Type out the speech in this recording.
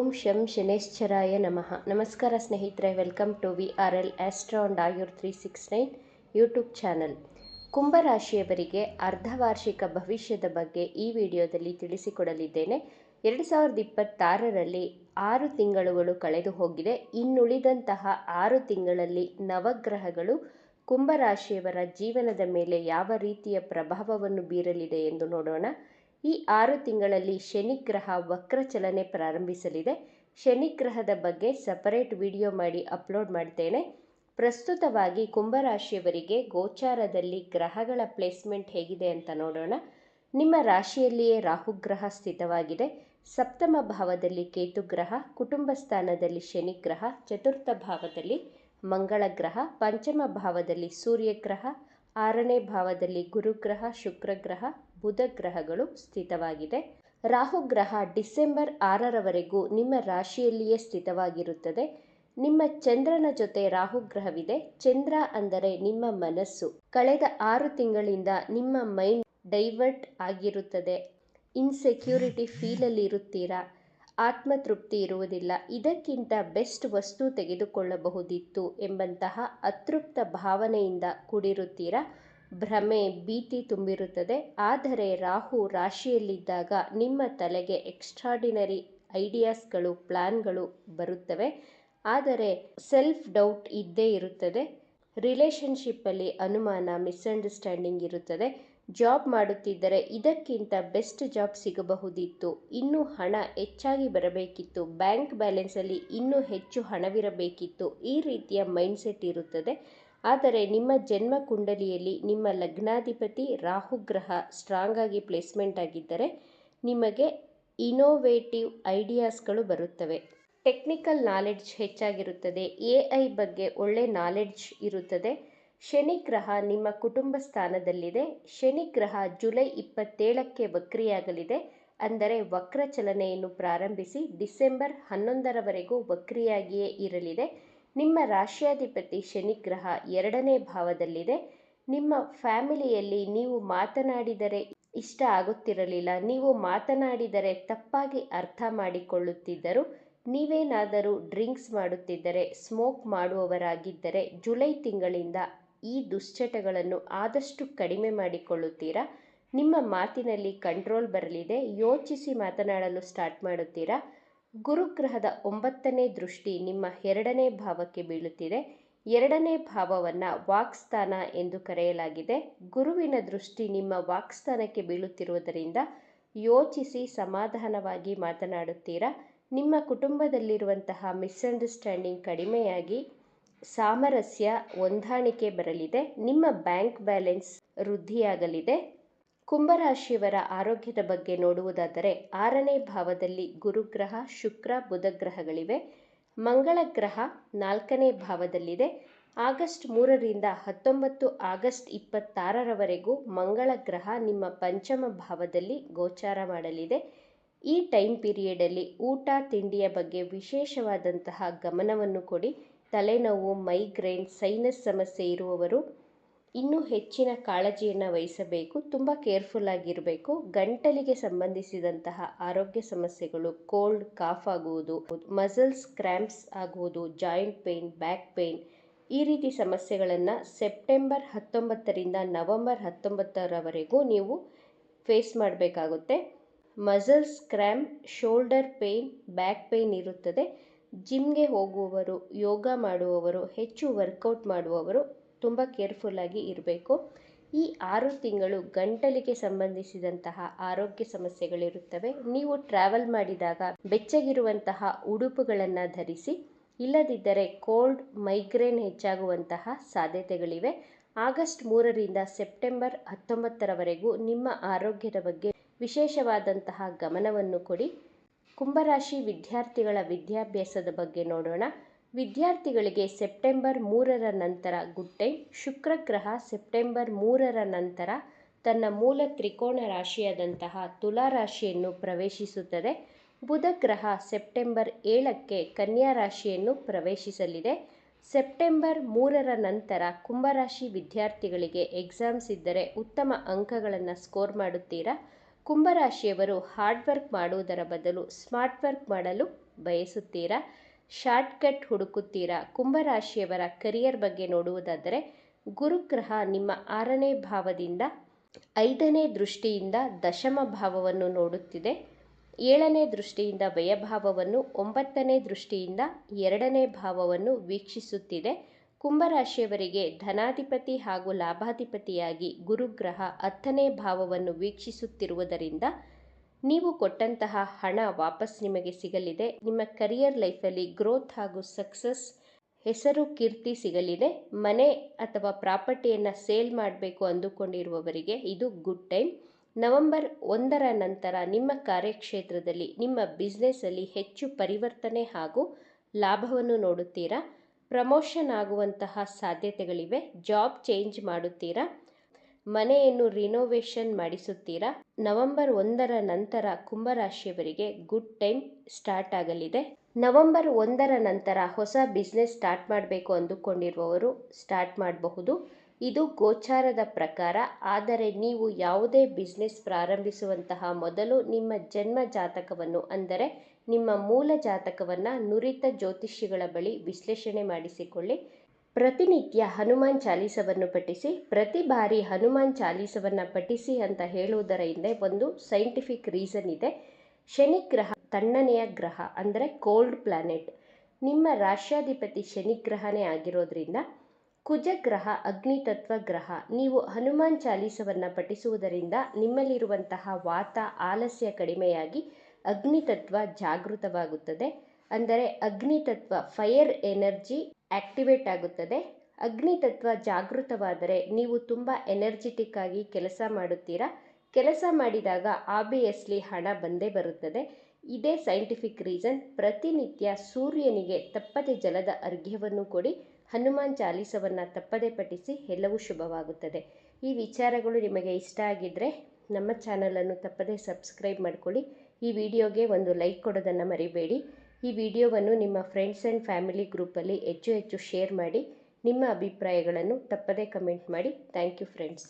ಓಂ ಶಂ ಶನೇಶ್ಚರಾಯ ನಮಃ. ನಮಸ್ಕಾರ ಸ್ನೇಹಿತರೆ, welcome to VRL astro and Ayur 369 YouTube channel. ಕುಂಭರಾಶಿಯವರಿಗೆ ಅರ್ಧವಾರ್ಷಿಕ ಭವಿಷ್ಯದ ಬಗ್ಗೆ ಈ ವಿಡಿಯೋದಲ್ಲಿ ತಿಳಿಸಿಕೊಡಲಿದ್ದೇನೆ. 2026ರಲ್ಲಿ 6 ತಿಂಗಳುಗಳು ಕಳೆದು ಹೋಗಿದೆ. ಇನ್ನುಳಿದಂತಹ 6 ತಿಂಗಳಲ್ಲಿ ನವಗ್ರಹಗಳು ಕುಂಭರಾಶಿಯವರ ಜೀವನದ ಮೇಲೆ ಯಾವ ರೀತಿಯ ಪ್ರಭಾವವನ್ನು ಬೀರಲಿದೆ ಎಂದು ನೋಡೋಣ. ಈ 6 ತಿಂಗಳಲ್ಲಿ ಶನಿಗ್ರಹ ವಕ್ರ ಚಲನೆ ಪ್ರಾರಂಭಿಸಲಿದೆ. ಶನಿಗ್ರಹದ ಬಗ್ಗೆ ಸಪರೇಟ್ ವಿಡಿಯೋ ಮಾಡಿ ಅಪ್ಲೋಡ್ ಮಾಡ್ತೇನೆ. ಪ್ರಸ್ತುತವಾಗಿ ಕುಂಭರಾಶಿಯವರಿಗೆ ಗೋಚಾರದಲ್ಲಿ ಗ್ರಹಗಳ ಪ್ಲೇಸ್ಮೆಂಟ್ ಹೇಗಿದೆ ಅಂತ ನೋಡೋಣ. ನಿಮ್ಮ ರಾಶಿಯಲ್ಲಿಯೇ ರಾಹುಗ್ರಹ ಸ್ಥಿತವಾಗಿದೆ. ಸಪ್ತಮ ಭಾವದಲ್ಲಿ ಕೇತುಗ್ರಹ, ಕುಟುಂಬ ಸ್ಥಾನದಲ್ಲಿ ಶನಿಗ್ರಹ, ಚತುರ್ಥ ಭಾವದಲ್ಲಿ ಮಂಗಳ ಗ್ರಹ, ಪಂಚಮ ಭಾವದಲ್ಲಿ ಸೂರ್ಯಗ್ರಹ, 6ನೇ ಭಾವದಲ್ಲಿ ಗುರುಗ್ರಹ, ಶುಕ್ರಗ್ರಹ, ಬುಧ ಗ್ರಹಗಳು ಸ್ಥಿತವಾಗಿದೆ. ರಾಹುಗ್ರಹ ಡಿಸೆಂಬರ್ 6ರವರೆಗೂ ನಿಮ್ಮ ರಾಶಿಯಲ್ಲಿಯೇ ಸ್ಥಿತವಾಗಿರುತ್ತದೆ. ನಿಮ್ಮ ಚಂದ್ರನ ಜೊತೆ ರಾಹುಗ್ರಹವಿದೆ. ಚಂದ್ರ ಅಂದರೆ ನಿಮ್ಮ ಮನಸ್ಸು. ಕಳೆದ 6 ತಿಂಗಳಿಂದ ನಿಮ್ಮ ಮೈಂಡ್ ಡೈವರ್ಟ್ ಆಗಿರುತ್ತದೆ. ಇನ್ಸೆಕ್ಯೂರಿಟಿ ಫೀಲಲ್ಲಿ ಇರುತ್ತೀರಾ. ಆತ್ಮತೃಪ್ತಿ ಇರುವುದಿಲ್ಲ. ಇದಕ್ಕಿಂತ ಬೆಸ್ಟ್ ವಸ್ತು ತೆಗೆದುಕೊಳ್ಳಬಹುದಿತ್ತು ಎಂಬಂತಹ ಅತೃಪ್ತ ಭಾವನೆಯಿಂದ ಕೂಡಿರುತ್ತೀರಾ. ಭ್ರಮೆ, ಭೀತಿ ತುಂಬಿರುತ್ತದೆ. ಆದರೆ ರಾಹು ರಾಶಿಯಲ್ಲಿದ್ದಾಗ ನಿಮ್ಮ ತಲೆಗೆ ಎಕ್ಸ್ಟ್ರಾಡಿನರಿ ಐಡಿಯಾಸ್ಗಳು, ಪ್ಲಾನ್ಗಳು ಬರುತ್ತವೆ. ಆದರೆ ಸೆಲ್ಫ್ ಡೌಟ್ ಇದ್ದೇ ಇರುತ್ತದೆ. ರಿಲೇಷನ್ಶಿಪ್ಪಲ್ಲಿ ಅನುಮಾನ, ಮಿಸ್ಅಂಡರ್ಸ್ಟ್ಯಾಂಡಿಂಗ್ ಇರುತ್ತದೆ. ಜಾಬ್ ಮಾಡುತ್ತಿದ್ದರೆ ಇದಕ್ಕಿಂತ ಬೆಸ್ಟ್ ಜಾಬ್ ಸಿಗಬಹುದಿತ್ತು, ಇನ್ನೂ ಹಣ ಹೆಚ್ಚಾಗಿ ಬರಬೇಕಿತ್ತು, ಬ್ಯಾಂಕ್ ಬ್ಯಾಲೆನ್ಸಲ್ಲಿ ಇನ್ನೂ ಹೆಚ್ಚು ಹಣವಿರಬೇಕಿತ್ತು, ಈ ರೀತಿಯ ಮೈಂಡ್ಸೆಟ್ ಇರುತ್ತದೆ. ಆದರೆ ನಿಮ್ಮ ಜನ್ಮ ಕುಂಡಲಿಯಲ್ಲಿ ನಿಮ್ಮ ಲಗ್ನಾಧಿಪತಿ ರಾಹುಗ್ರಹ ಸ್ಟ್ರಾಂಗ್ ಆಗಿ ಪ್ಲೇಸ್ಮೆಂಟ್ ಆಗಿದ್ದರೆ ನಿಮಗೆ ಇನೋವೇಟಿವ್ ಐಡಿಯಾಸ್ಗಳು ಬರುತ್ತವೆ. ಟೆಕ್ನಿಕಲ್ ನಾಲೆಡ್ಜ್ ಹೆಚ್ಚಾಗಿರುತ್ತದೆ. AI ಬಗ್ಗೆ ಒಳ್ಳೆ ನಾಲೆಡ್ಜ್ ಇರುತ್ತದೆ. ಶನಿಗ್ರಹ ನಿಮ್ಮ ಕುಟುಂಬ ಸ್ಥಾನದಲ್ಲಿದೆ. ಶನಿಗ್ರಹ ಜುಲೈ 27ಕ್ಕೆ ವಕ್ರಿಯಾಗಲಿದೆ. ಅಂದರೆ ವಕ್ರ ಚಲನೆಯನ್ನು ಪ್ರಾರಂಭಿಸಿ ಡಿಸೆಂಬರ್ 11ರವರೆಗೂ ವಕ್ರಿಯಾಗಿಯೇ ಇರಲಿದೆ. ನಿಮ್ಮ ರಾಶ್ಯಾಧಿಪತಿ ಶನಿಗ್ರಹ 2ನೇ ಭಾವದಲ್ಲಿದೆ. ನಿಮ್ಮ ಫ್ಯಾಮಿಲಿಯಲ್ಲಿ ನೀವು ಮಾತನಾಡಿದರೆ ಇಷ್ಟ ಆಗುತ್ತಿರಲಿಲ್ಲ, ನೀವು ಮಾತನಾಡಿದರೆ ತಪ್ಪಾಗಿ ಅರ್ಥ ಮಾಡಿಕೊಳ್ಳುತ್ತಿದ್ದರು, ನೀವೇನಾದರೂ ಡ್ರಿಂಕ್ಸ್ ಮಾಡುತ್ತಿದ್ದರೆ, ಸ್ಮೋಕ್ ಮಾಡುವವರಾಗಿದ್ದರೆ ಜುಲೈ ತಿಂಗಳಿಂದ ಈ ದುಶ್ಚಟಗಳನ್ನು ಆದಷ್ಟು ಕಡಿಮೆ ಮಾಡಿಕೊಳ್ಳುತ್ತೀರಾ. ನಿಮ್ಮ ಮಾತಿನಲ್ಲಿ ಕಂಟ್ರೋಲ್ ಬರಲಿದೆ. ಯೋಚಿಸಿ ಮಾತನಾಡಲು ಸ್ಟಾರ್ಟ್ ಮಾಡುತ್ತೀರಾ. ಗುರುಗ್ರಹದ 9ನೇ ದೃಷ್ಟಿ ನಿಮ್ಮ 2ನೇ ಭಾವಕ್ಕೆ ಬೀಳುತ್ತಿದೆ. 2ನೇ ಭಾವವನ್ನು ವಾಕ್ಸ್ಥಾನ ಎಂದು ಕರೆಯಲಾಗಿದೆ. ಗುರುವಿನ ದೃಷ್ಟಿ ನಿಮ್ಮ ವಾಕ್ಸ್ಥಾನಕ್ಕೆ ಬೀಳುತ್ತಿರುವುದರಿಂದ ಯೋಚಿಸಿ ಸಮಾಧಾನವಾಗಿ ಮಾತನಾಡುತ್ತೀರಾ. ನಿಮ್ಮ ಕುಟುಂಬದಲ್ಲಿರುವಂತಹ ಮಿಸ್ಅಂಡರ್ಸ್ಟ್ಯಾಂಡಿಂಗ್ ಕಡಿಮೆಯಾಗಿ ಸಾಮರಸ್ಯ, ಹೊಂದಾಣಿಕೆ ಬರಲಿದೆ. ನಿಮ್ಮ ಬ್ಯಾಂಕ್ ಬ್ಯಾಲೆನ್ಸ್ ವೃದ್ಧಿಯಾಗಲಿದೆ. ಕುಂಭರಾಶಿಯವರ ಆರೋಗ್ಯದ ಬಗ್ಗೆ ನೋಡುವುದಾದರೆ 6ನೇ ಭಾವದಲ್ಲಿ ಗುರುಗ್ರಹ, ಶುಕ್ರ, ಬುಧ ಗ್ರಹಗಳಿವೆ. ಮಂಗಳ ಗ್ರಹ 4ನೇ ಭಾವದಲ್ಲಿದೆ. ಆಗಸ್ಟ್ 3ರಿಂದ 19 ಆಗಸ್ಟ್ 26ರವರೆಗೂ ಮಂಗಳ ಗ್ರಹ ನಿಮ್ಮ ಪಂಚಮ ಭಾವದಲ್ಲಿ ಗೋಚಾರ ಮಾಡಲಿದೆ. ಈ ಟೈಮ್ ಪೀರಿಯಡಲ್ಲಿ ಊಟ ತಿಂಡಿಯ ಬಗ್ಗೆ ವಿಶೇಷವಾದಂತಹ ಗಮನವನ್ನು ಕೊಡಿ. ತಲೆನೋವು, ಮೈಗ್ರೇನ್, ಸೈನಸ್ ಸಮಸ್ಯೆ ಇರುವವರು ಇನ್ನೂ ಹೆಚ್ಚಿನ ಕಾಳಜಿಯನ್ನು ವಹಿಸಬೇಕು. ತುಂಬ ಕೇರ್ಫುಲ್ ಆಗಿರಬೇಕು. ಗಂಟಲಿಗೆ ಸಂಬಂಧಿಸಿದಂತಹ ಆರೋಗ್ಯ ಸಮಸ್ಯೆಗಳು, ಕೋಲ್ಡ್, ಕಾಫ್ ಆಗುವುದು, ಮಸಲ್ಸ್ ಕ್ರ್ಯಾಂಪ್ಸ್ ಆಗುವುದು, ಜಾಯಿಂಟ್ ಪೇನ್, ಬ್ಯಾಕ್ ಪೇನ್, ಈ ರೀತಿ ಸಮಸ್ಯೆಗಳನ್ನು ಸೆಪ್ಟೆಂಬರ್ 19ರಿಂದ ನವೆಂಬರ್ 19ರವರೆಗೂ ನೀವು ಫೇಸ್ ಮಾಡಬೇಕಾಗುತ್ತೆ. Muscles cramp, shoulder pain, back pain ಇರುತ್ತದೆ. ಜಿಮ್ಗೆ ಹೋಗುವವರು, ಯೋಗ ಮಾಡುವವರು, ಹೆಚ್ಚು ವರ್ಕೌಟ್ ಮಾಡುವವರು ತುಂಬ ಕೇರ್ಫುಲ್ಲಾಗಿ ಇರಬೇಕು. ಈ 6 ತಿಂಗಳು ಗಂಟಲಿಗೆ ಸಂಬಂಧಿಸಿದಂತಹ ಆರೋಗ್ಯ ಸಮಸ್ಯೆಗಳಿರುತ್ತವೆ. ನೀವು ಟ್ರಾವೆಲ್ ಮಾಡಿದಾಗ ಬೆಚ್ಚಗಿರುವಂತಹ ಉಡುಪುಗಳನ್ನು ಧರಿಸಿ. ಇಲ್ಲದಿದ್ದರೆ ಕೋಲ್ಡ್, ಮೈಗ್ರೇನ್ ಹೆಚ್ಚಾಗುವಂತಹ ಸಾಧ್ಯತೆಗಳಿವೆ. ಆಗಸ್ಟ್ 3ರಿಂದ ಸೆಪ್ಟೆಂಬರ್ 19ರವರೆಗೂ ನಿಮ್ಮ ಆರೋಗ್ಯದ ಬಗ್ಗೆ ವಿಶೇಷವಾದಂತಹ ಗಮನವನ್ನು ಕೊಡಿ. ಕುಂಭರಾಶಿ ವಿದ್ಯಾರ್ಥಿಗಳ ವಿದ್ಯಾಭ್ಯಾಸದ ಬಗ್ಗೆ ನೋಡೋಣ. ವಿದ್ಯಾರ್ಥಿಗಳಿಗೆ ಸೆಪ್ಟೆಂಬರ್ 3ರ ನಂತರ ಗುಡ್ ಟೈಮ್. ಶುಕ್ರಗ್ರಹ ಸೆಪ್ಟೆಂಬರ್ 3ರ ನಂತರ ತನ್ನ ಮೂಲ ತ್ರಿಕೋಣ ರಾಶಿಯಾದಂತಹ ತುಲಾ ರಾಶಿಯನ್ನು ಪ್ರವೇಶಿಸುತ್ತದೆ. ಬುಧ ಗ್ರಹ ಸೆಪ್ಟೆಂಬರ್ 7ಕ್ಕೆ ಕನ್ಯಾ ರಾಶಿಯನ್ನು ಪ್ರವೇಶಿಸಲಿದೆ. ಸೆಪ್ಟೆಂಬರ್ 3ರ ನಂತರ ಕುಂಭರಾಶಿ ವಿದ್ಯಾರ್ಥಿಗಳಿಗೆ ಎಕ್ಸಾಮ್ಸ್ ಇದ್ದರೆ ಉತ್ತಮ ಅಂಕಗಳನ್ನು ಸ್ಕೋರ್ ಮಾಡುತ್ತೀರಾ. ಕುಂಭರಾಶಿಯವರು ಹಾರ್ಡ್ ವರ್ಕ್ ಮಾಡುವುದರ ಬದಲು ಸ್ಮಾರ್ಟ್ ವರ್ಕ್ ಮಾಡಲು ಬಯಸುತ್ತೀರಾ? ಶಾರ್ಟ್ಕಟ್ ಹುಡುಕುತ್ತೀರಾ? ಕುಂಭರಾಶಿಯವರ ಕರಿಯರ್ ಬಗ್ಗೆ ನೋಡುವುದಾದರೆ ಗುರುಗ್ರಹ ನಿಮ್ಮ 6ನೇ ಭಾವದಿಂದ 5ನೇ ದೃಷ್ಟಿಯಿಂದ ದಶಮ ಭಾವವನ್ನು ನೋಡುತ್ತಿದೆ. 7ನೇ ದೃಷ್ಟಿಯಿಂದ ವ್ಯಯಭಾವವನ್ನು, 9ನೇ ದೃಷ್ಟಿಯಿಂದ 2ನೇ ಭಾವವನ್ನು ವೀಕ್ಷಿಸುತ್ತಿದೆ. ಕುಂಭರಾಶಿಯವರಿಗೆ ಧನಾಧಿಪತಿ ಹಾಗೂ ಲಾಭಾಧಿಪತಿಯಾಗಿ ಗುರುಗ್ರಹ 10ನೇ ಭಾವವನ್ನು ವೀಕ್ಷಿಸುತ್ತಿರುವುದರಿಂದ ನೀವು ಕೊಟ್ಟಂತಹ ಹಣ ವಾಪಸ್ ನಿಮಗೆ ಸಿಗಲಿದೆ. ನಿಮ್ಮ ಕರಿಯರ್ ಲೈಫಲ್ಲಿ ಗ್ರೋತ್ ಹಾಗೂ ಸಕ್ಸಸ್, ಹೆಸರು ಕೀರ್ತಿ ಸಿಗಲಿದೆ. ಮನೆ ಅಥವಾ ಪ್ರಾಪರ್ಟಿಯನ್ನು ಸೇಲ್ ಮಾಡಬೇಕು ಅಂದುಕೊಂಡಿರುವವರಿಗೆ ಇದು ಗುಡ್ ಟೈಮ್. ನವೆಂಬರ್ 1ರ ನಂತರ ನಿಮ್ಮ ಕಾರ್ಯಕ್ಷೇತ್ರದಲ್ಲಿ, ನಿಮ್ಮ ಬಿಸ್ನೆಸ್ಸಲ್ಲಿ ಹೆಚ್ಚು ಪರಿವರ್ತನೆ ಹಾಗೂ ಲಾಭವನ್ನು ನೋಡುತ್ತೀರಾ. ಪ್ರಮೋಷನ್ ಆಗುವಂತಹ ಸಾಧ್ಯತೆಗಳಿವೆ. ಜಾಬ್ ಚೇಂಜ್ ಮಾಡುತ್ತೀರಾ. ಮನೆಯನ್ನು ರಿನೋವೇಷನ್ ಮಾಡಿಸುತ್ತೀರಾ. ನವೆಂಬರ್ 1ರ ನಂತರ ಕುಂಭರಾಶಿಯವರಿಗೆ ಗುಡ್ ಟೈಮ್ ಸ್ಟಾರ್ಟ್ ಆಗಲಿದೆ. ನವೆಂಬರ್ 1ರ ನಂತರ ಹೊಸ ಬಿಸ್ನೆಸ್ ಸ್ಟಾರ್ಟ್ ಮಾಡಬೇಕು ಅಂದುಕೊಂಡಿರುವವರು ಸ್ಟಾರ್ಟ್ ಮಾಡಬಹುದು. ಇದು ಗೋಚಾರದ ಪ್ರಕಾರ. ಆದರೆ ನೀವು ಯಾವುದೇ ಬಿಸ್ನೆಸ್ ಪ್ರಾರಂಭಿಸುವಂತಹ ಮೊದಲು ನಿಮ್ಮ ಜನ್ಮ ಜಾತಕವನ್ನು, ಅಂದರೆ ನಿಮ್ಮ ಮೂಲ ಜಾತಕವನ್ನು ನುರಿತ ಜ್ಯೋತಿಷಿಗಳ ಬಳಿ ವಿಶ್ಲೇಷಣೆ ಮಾಡಿಸಿಕೊಳ್ಳಿ. ಪ್ರತಿನಿತ್ಯ ಹನುಮಾನ್ ಚಾಲೀಸವನ್ನು ಪಠಿಸಿ. ಪ್ರತಿ ಬಾರಿ ಹನುಮಾನ್ ಚಾಲೀಸವನ್ನು ಪಠಿಸಿ ಅಂತ ಹೇಳುವುದರ ಹಿಂದೆ ಒಂದು ಸೈಂಟಿಫಿಕ್ ರೀಸನ್ ಇದೆ. ಶನಿ ಗ್ರಹ ತಣ್ಣನೆಯ ಗ್ರಹ, ಅಂದರೆ ಕೋಲ್ಡ್ ಪ್ಲಾನೆಟ್. ನಿಮ್ಮ ರಾಶ್ಯಾಧಿಪತಿ ಶನಿ ಗ್ರಹನೇ ಆಗಿರೋದ್ರಿಂದ ಕುಜಗ್ರಹ ಅಗ್ನಿತತ್ವ ಗ್ರಹ. ನೀವು ಹನುಮಾನ್ ಚಾಲೀಸವನ್ನು ಪಠಿಸುವುದರಿಂದ ನಿಮ್ಮಲ್ಲಿರುವಂತಹ ವಾತ, ಆಲಸ್ಯ ಕಡಿಮೆಯಾಗಿ ಅಗ್ನಿತತ್ವ ಜಾಗೃತವಾಗುತ್ತದೆ. ಅಂದರೆ ಅಗ್ನಿತತ್ವ ಫೈರ್ ಎನರ್ಜಿ ಆಕ್ಟಿವೇಟ್ ಆಗುತ್ತದೆ. ಅಗ್ನಿತತ್ವ ಜಾಗೃತವಾದರೆ ನೀವು ತುಂಬ ಎನರ್ಜೆಟಿಕ್ ಆಗಿ ಕೆಲಸ ಮಾಡುತ್ತೀರಾ. ಕೆಲಸ ಮಾಡಿದಾಗ ಆಬ್ವಿಯಸ್ಲಿ ಹಣ ಬಂದೇ ಬರುತ್ತದೆ. ಇದೇ ಸೈಂಟಿಫಿಕ್ ರೀಸನ್. ಪ್ರತಿನಿತ್ಯ ಸೂರ್ಯನಿಗೆ ತಪ್ಪದೆ ಜಲದ ಅರ್ಘ್ಯವನ್ನು ಕೊಡಿ. ಹನುಮಾನ್ ಚಾಲೀಸವನ್ನು ತಪ್ಪದೆ ಪಠಿಸಿ. ಎಲ್ಲವೂ ಶುಭವಾಗುತ್ತದೆ. ಈ ವಿಚಾರಗಳು ನಿಮಗೆ ಇಷ್ಟ ಆಗಿದ್ದರೆ ನಮ್ಮ ಚಾನಲನ್ನು ತಪ್ಪದೆ ಸಬ್ಸ್ಕ್ರೈಬ್ ಮಾಡಿಕೊಳ್ಳಿ. ಈ ವಿಡಿಯೋಗೆ ಒಂದು ಲೈಕ್ ಕೊಡೋದನ್ನು ಮರಿಬೇಡಿ. ಈ ವಿಡಿಯೋವನ್ನು ನಿಮ್ಮ ಫ್ರೆಂಡ್ಸ್ ಆ್ಯಂಡ್ ಫ್ಯಾಮಿಲಿ ಗ್ರೂಪಲ್ಲಿ ಹೆಚ್ಚು ಶೇರ್ ಮಾಡಿ. ನಿಮ್ಮ ಅಭಿಪ್ರಾಯಗಳನ್ನು ತಪ್ಪದೇ ಕಮೆಂಟ್ ಮಾಡಿ. Thank you friends.